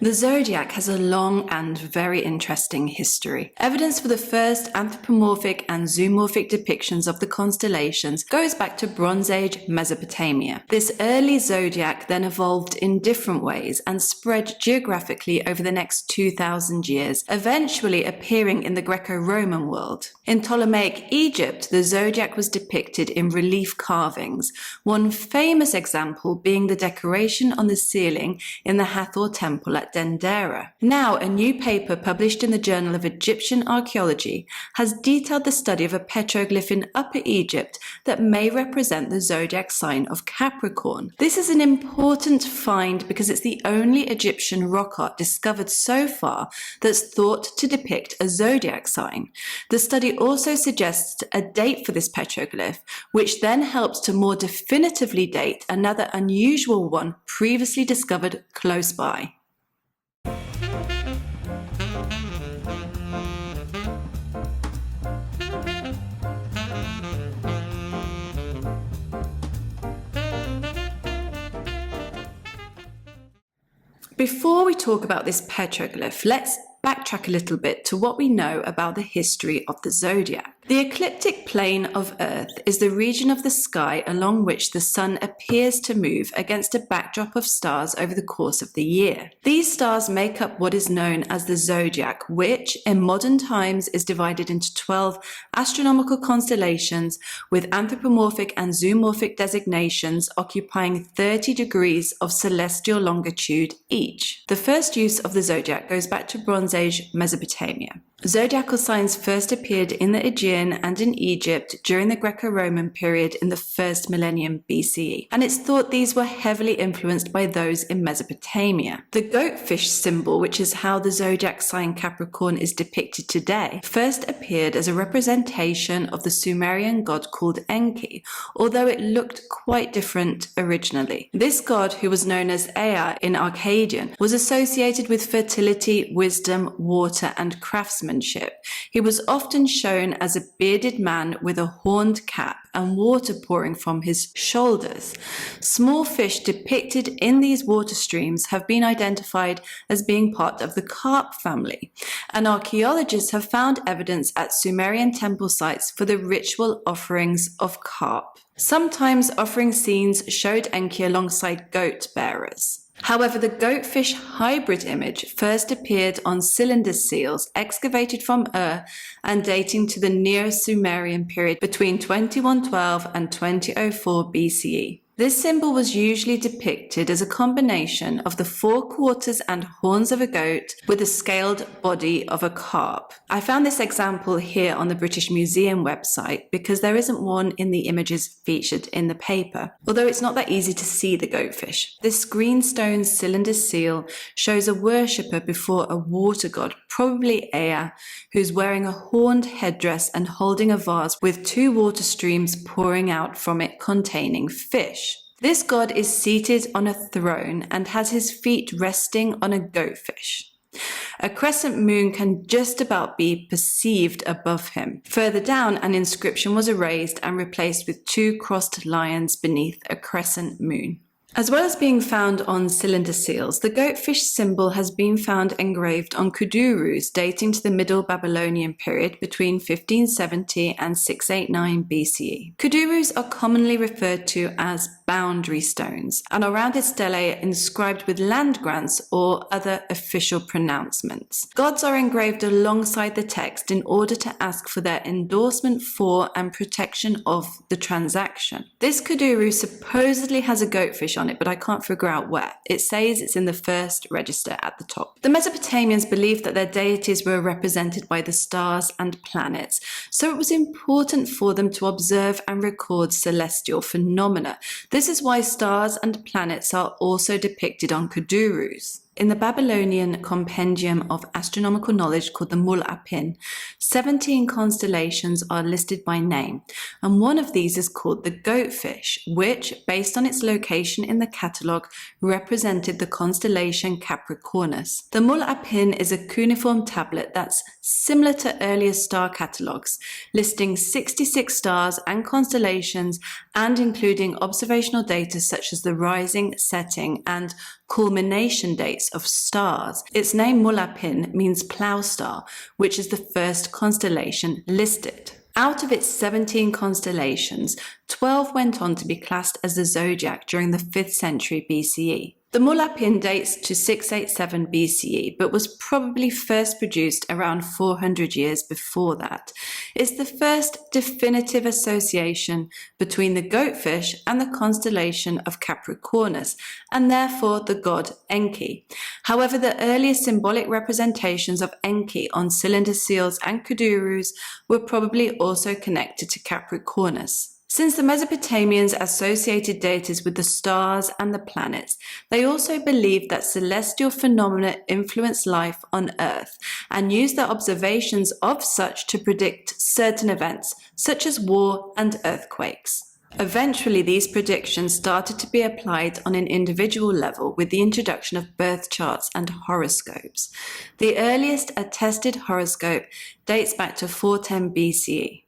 The zodiac has a long and very interesting history. Evidence for the first anthropomorphic and zoomorphic depictions of the constellations goes back to Bronze Age Mesopotamia. This early zodiac then evolved in different ways and spread geographically over the next 2,000 years, eventually appearing in the Greco-Roman world. In Ptolemaic Egypt, the zodiac was depicted in relief carvings, one famous example being the decoration on the ceiling in the Hathor Temple at Dendera. Now, a new paper published in the Journal of Egyptian Archaeology has detailed the study of a petroglyph in Upper Egypt that may represent the zodiac sign of Capricorn. This is an important find because it's the only Egyptian rock art discovered so far that's thought to depict a zodiac sign. The study also suggests a date for this petroglyph, which then helps to more definitively date another unusual one previously discovered close by. Before we talk about this petroglyph, let's backtrack a little bit to what we know about the history of the zodiac. The ecliptic plane of Earth is the region of the sky along which the sun appears to move against a backdrop of stars over the course of the year. These stars make up what is known as the zodiac, which in modern times is divided into 12 astronomical constellations with anthropomorphic and zoomorphic designations occupying 30 degrees of celestial longitude each. The first use of the zodiac goes back to Bronze Age Mesopotamia. Zodiacal signs first appeared in the Aegean and in Egypt during the Greco-Roman period in the first millennium BCE, and it's thought these were heavily influenced by those in Mesopotamia. The goatfish symbol, which is how the zodiac sign Capricorn is depicted today, first appeared as a representation of the Sumerian god called Enki, although it looked quite different originally. This god, who was known as Ea in Akkadian, was associated with fertility, wisdom, water, and craftsmanship. He was often shown as a bearded man with a horned cap and water pouring from his shoulders. Small fish depicted in these water streams have been identified as being part of the carp family, and archaeologists have found evidence at Sumerian temple sites for the ritual offerings of carp. Sometimes offering scenes showed Enki alongside goat bearers. However, the goatfish hybrid image first appeared on cylinder seals excavated from and dating to the Neo-Sumerian period between 2112 and 2004 BCE. This symbol was usually depicted as a combination of the four quarters and horns of a goat with the scaled body of a carp. I found this example here on the British Museum website because there isn't one in the images featured in the paper, although it's not that easy to see the goatfish. This greenstone cylinder seal shows a worshipper before a water god, probably Ea, who's wearing a horned headdress and holding a vase with two water streams pouring out from it containing fish. This god is seated on a throne and has his feet resting on a goatfish. A crescent moon can just about be perceived above him. Further down, an inscription was erased and replaced with two crossed lions beneath a crescent moon. As well as being found on cylinder seals, the goatfish symbol has been found engraved on kudurus dating to the Middle Babylonian period between 1570 and 689 BCE. Kudurus are commonly referred to as boundary stones and are rounded stelae inscribed with land grants or other official pronouncements. Gods are engraved alongside the text in order to ask for their endorsement for and protection of the transaction. This kuduru supposedly has a goatfish on it, but I can't figure out where. It says it's in the first register at the top. The Mesopotamians believed that their deities were represented by the stars and planets, so it was important for them to observe and record celestial phenomena. This is why stars and planets are also depicted on kudurus. In the Babylonian compendium of astronomical knowledge called the Mul-Apin, 17 constellations are listed by name, and one of these is called the goatfish, which, based on its location in the catalogue, represented the constellation Capricornus. The Mul-Apin is a cuneiform tablet that's similar to earlier star catalogues, listing 66 stars and constellations and including observational data such as the rising, setting, and culmination dates of stars. Its name Mulapin means plough star, which is the first constellation listed. Out of its 17 constellations, 12 went on to be classed as the Zodiac during the 5th century BCE. The Mulapin dates to 687 BCE, but was probably first produced around 400 years before that. It's the first definitive association between the goatfish and the constellation of Capricornus, and therefore the god Enki. However, the earliest symbolic representations of Enki on cylinder seals and kudurus were probably also connected to Capricornus. Since the Mesopotamians associated deities with the stars and the planets, they also believed that celestial phenomena influenced life on Earth and used their observations of such to predict certain events, such as war and earthquakes. Eventually, these predictions started to be applied on an individual level with the introduction of birth charts and horoscopes. The earliest attested horoscope dates back to 410 BCE.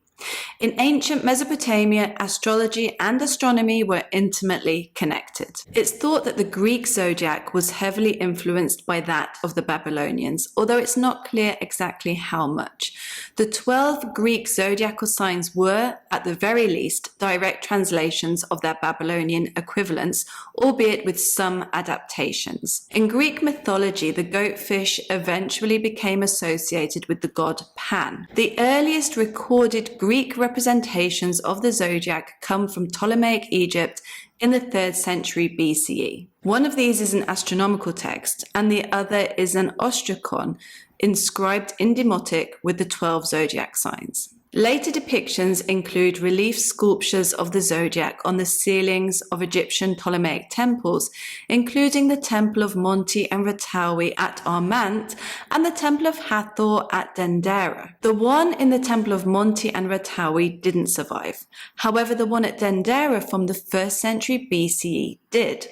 In ancient Mesopotamia, astrology and astronomy were intimately connected. It's thought that the Greek zodiac was heavily influenced by that of the Babylonians, although it's not clear exactly how much. The 12 Greek zodiacal signs were, at the very least, direct translations of their Babylonian equivalents, albeit with some adaptations. In Greek mythology, the goatfish eventually became associated with the god Pan. The earliest recorded Greek representations of the zodiac come from Ptolemaic Egypt in the 3rd century BCE. One of these is an astronomical text, and the other is an ostracon inscribed in Demotic with the 12 zodiac signs. Later depictions include relief sculptures of the zodiac on the ceilings of Egyptian Ptolemaic temples, including the Temple of Monti and Ratawi at Armant and the Temple of Hathor at Dendera. The one in the Temple of Monti and Ratawi didn't survive. However, the one at Dendera from the 1st century BCE did.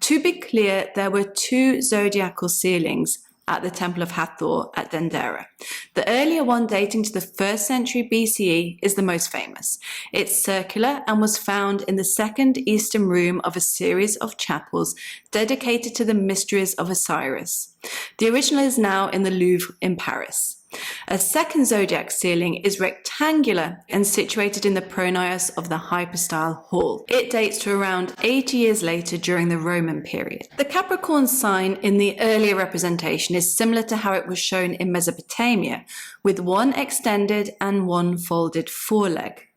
To be clear, there were 2 zodiacal ceilings at the Temple of Hathor at Dendera. The earlier one, dating to the 1st century BCE, is the most famous. It's circular and was found in the second eastern room of a series of chapels dedicated to the mysteries of Osiris. The original is now in the Louvre in Paris. A second zodiac ceiling is rectangular and situated in the pronaos of the hypostyle hall. It dates to around 80 years later during the Roman period. The Capricorn sign in the earlier representation is similar to how it was shown in Mesopotamia, with one extended and one folded foreleg.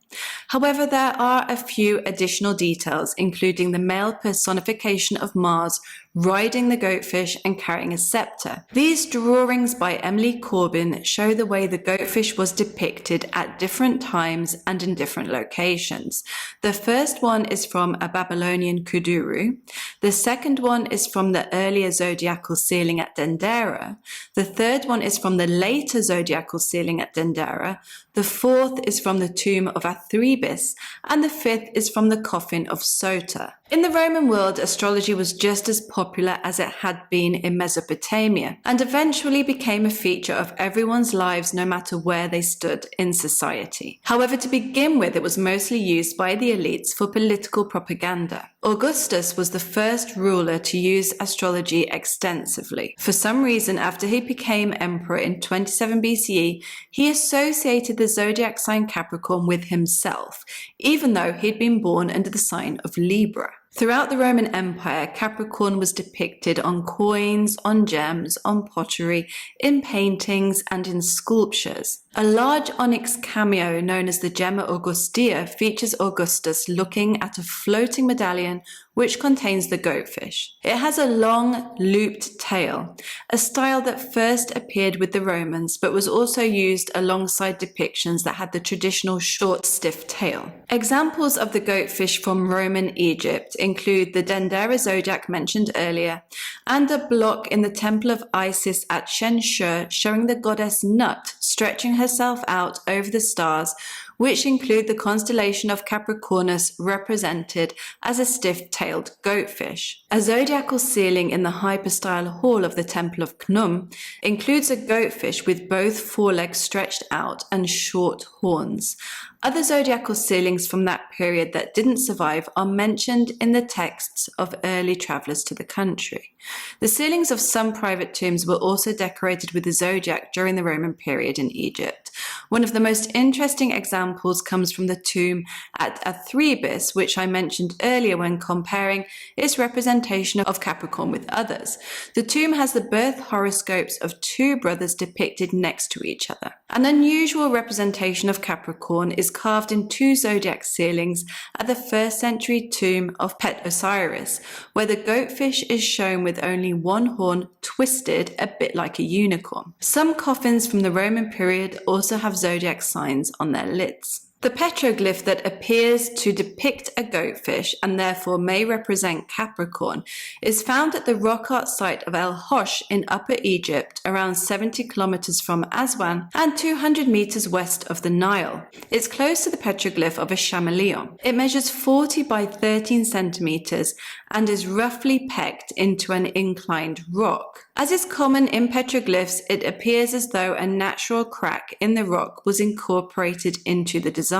However, there are a few additional details, including the male personification of Mars riding the goatfish and carrying a scepter. These drawings by Emily Corbin show the way the goatfish was depicted at different times and in different locations. The first one is from a Babylonian kuduru. The second one is from the earlier zodiacal ceiling at Dendera. The third one is from the later zodiacal ceiling at Dendera. The fourth is from the tomb of Athribis, and the fifth is from the coffin of Sota. In the Roman world, astrology was just as popular as it had been in Mesopotamia, and eventually became a feature of everyone's lives no matter where they stood in society. However, to begin with, it was mostly used by the elites for political propaganda. Augustus was the first ruler to use astrology extensively. For some reason, after he became emperor in 27 BCE, he associated the zodiac sign Capricorn with himself, even though he'd been born under the sign of Libra. Throughout the Roman Empire, Capricorn was depicted on coins, on gems, on pottery, in paintings, and in sculptures. A large onyx cameo known as the Gemma Augustea features Augustus looking at a floating medallion which contains the goatfish. It has a long, looped tail, a style that first appeared with the Romans but was also used alongside depictions that had the traditional short, stiff tail. Examples of the goatfish from Roman Egypt include the Dendera zodiac mentioned earlier, and a block in the Temple of Isis at Shenshur showing the goddess Nut stretching herself out over the stars which include the constellation of Capricornus represented as a stiff-tailed goatfish. A zodiacal ceiling in the hypostyle hall of the Temple of Khnum includes a goatfish with both forelegs stretched out and short horns. Other zodiacal ceilings from that period that didn't survive are mentioned in the texts of early travellers to the country. The ceilings of some private tombs were also decorated with the zodiac during the Roman period in Egypt. One of the most interesting examples comes from the tomb at Athribis, which I mentioned earlier when comparing its representation of Capricorn with others. The tomb has the birth horoscopes of two brothers depicted next to each other. An unusual representation of Capricorn is carved in two zodiac ceilings at the 1st century tomb of Pet Osiris, where the goatfish is shown with only one horn twisted a bit like a unicorn. Some coffins from the Roman period also have zodiac signs on their lids. The petroglyph that appears to depict a goatfish and therefore may represent Capricorn is found at the rock art site of El-Hosh in Upper Egypt, around 70 kilometers from Aswan and 200 meters west of the Nile. It's close to the petroglyph of a chameleon. It measures 40 by 13 centimeters and is roughly pegged into an inclined rock. As is common in petroglyphs, it appears as though a natural crack in the rock was incorporated into the design.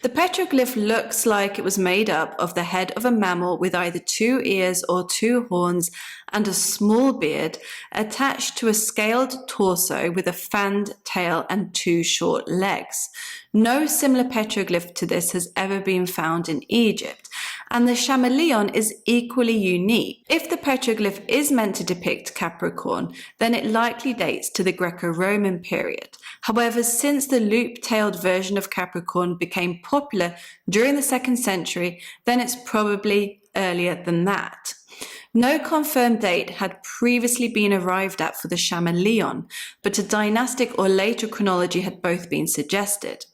The petroglyph looks like it was made up of the head of a mammal with either 2 ears or 2 horns and a small beard attached to a scaled torso with a fanned tail and 2 short legs. No similar petroglyph to this has ever been found in Egypt, and the chameleon is equally unique. If the petroglyph is meant to depict Capricorn, then it likely dates to the Greco-Roman period. However, since the loop-tailed version of Capricorn became popular during the 2nd century, then it's probably earlier than that. No confirmed date had previously been arrived at for the chameleon, but a dynastic or later chronology had both been suggested.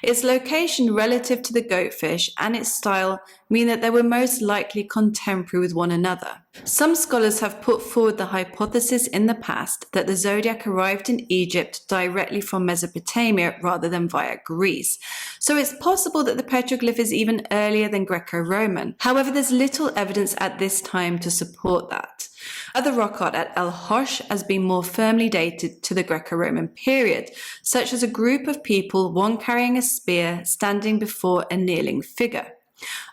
Its location relative to the goatfish and its style mean that they were most likely contemporary with one another. Some scholars have put forward the hypothesis in the past that the zodiac arrived in Egypt directly from Mesopotamia rather than via Greece, so it's possible that the petroglyph is even earlier than Greco-Roman. However, there's little evidence at this time to support that. Other rock art at El-Hosh has been more firmly dated to the Greco-Roman period, such as a group of people, one carrying a spear, standing before a kneeling figure.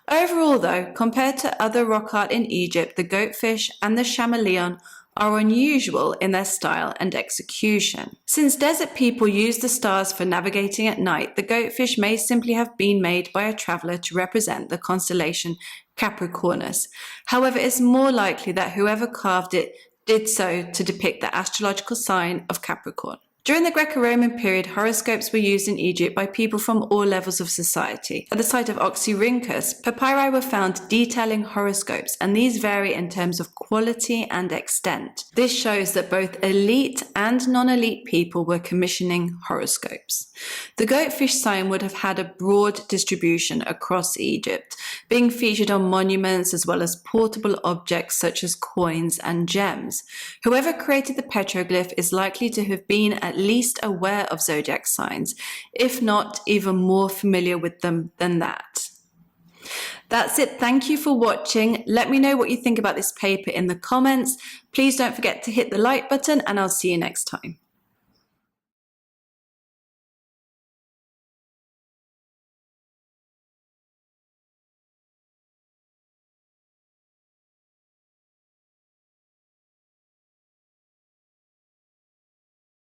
Overall though, compared to other rock art in Egypt, the goatfish and the chameleon are unusual in their style and execution. Since desert people use the stars for navigating at night, the goatfish may simply have been made by a traveller to represent the constellation Capricornus. However, it's more likely that whoever carved it did so to depict the astrological sign of Capricorn. During the Greco-Roman period, horoscopes were used in Egypt by people from all levels of society. At the site of Oxyrhynchus, papyri were found detailing horoscopes, and these vary in terms of quality and extent. This shows that both elite and non-elite people were commissioning horoscopes. The goatfish sign would have had a broad distribution across Egypt, being featured on monuments as well as portable objects such as coins and gems. Whoever created the petroglyph is likely to have been at least aware of zodiac signs, if not even more familiar with them than that. That's it. Thank you for watching. Let me know what you think about this paper in the comments. Please don't forget to hit the like button, and I'll see you next time.